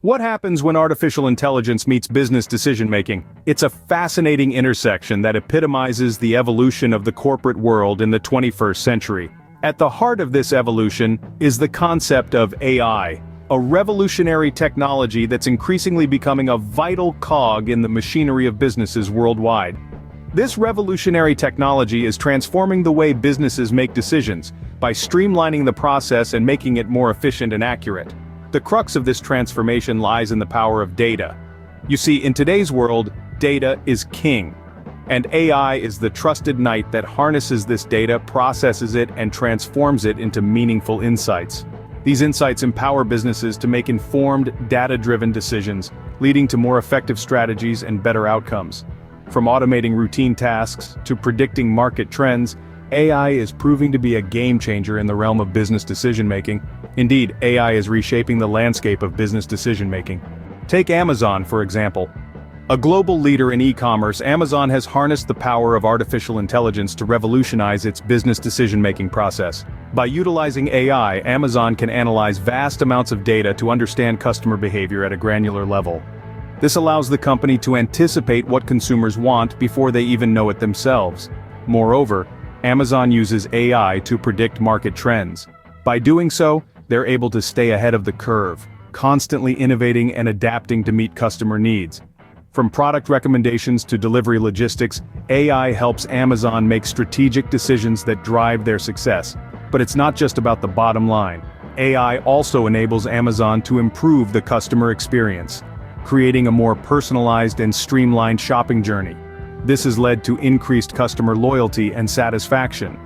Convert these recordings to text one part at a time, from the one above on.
What happens when artificial intelligence meets business decision-making? It's a fascinating intersection that epitomizes the evolution of the corporate world in the 21st century. At the heart of this evolution is the concept of AI, a revolutionary technology that's increasingly becoming a vital cog in the machinery of businesses worldwide. This revolutionary technology is transforming the way businesses make decisions by streamlining the process and making it more efficient and accurate. The crux of this transformation lies in the power of data. You see, in today's world, data is king. And AI is the trusted knight that harnesses this data, processes it, and transforms it into meaningful insights. These insights empower businesses to make informed, data-driven decisions, leading to more effective strategies and better outcomes. From automating routine tasks to predicting market trends, AI is proving to be a game-changer in the realm of business decision-making. Indeed, AI is reshaping the landscape of business decision-making. Take Amazon, for example. A global leader in e-commerce, Amazon has harnessed the power of artificial intelligence to revolutionize its business decision-making process. By utilizing AI, Amazon can analyze vast amounts of data to understand customer behavior at a granular level. This allows the company to anticipate what consumers want before they even know it themselves. Moreover, Amazon uses AI to predict market trends. By doing so, they're able to stay ahead of the curve, constantly innovating and adapting to meet customer needs. From product recommendations to delivery logistics, AI helps Amazon make strategic decisions that drive their success. But it's not just about the bottom line. AI also enables Amazon to improve the customer experience, creating a more personalized and streamlined shopping journey. This has led to increased customer loyalty and satisfaction.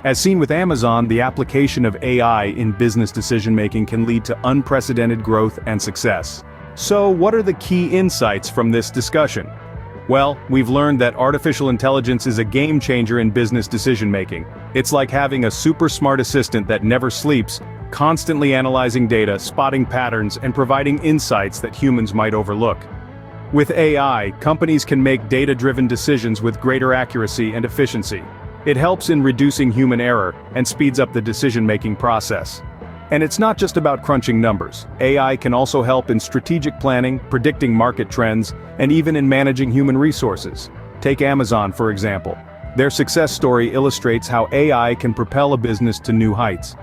As seen with Amazon, the application of AI in business decision-making can lead to unprecedented growth and success. So, what are the key insights from this discussion? Well, we've learned that artificial intelligence is a game-changer in business decision-making. It's like having a super smart assistant that never sleeps, constantly analyzing data, spotting patterns, and providing insights that humans might overlook. With AI, companies can make data-driven decisions with greater accuracy and efficiency. It helps in reducing human error and speeds up the decision-making process. And it's not just about crunching numbers. AI can also help in strategic planning, predicting market trends, and even in managing human resources. Take Amazon, for example. Their success story illustrates how AI can propel a business to new heights.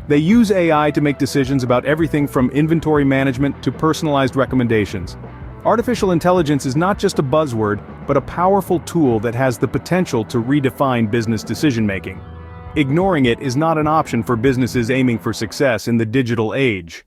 They use AI to make decisions about everything from inventory management to personalized recommendations. Artificial intelligence is not just a buzzword, but a powerful tool that has the potential to redefine business decision-making. Ignoring it is not an option for businesses aiming for success in the digital age.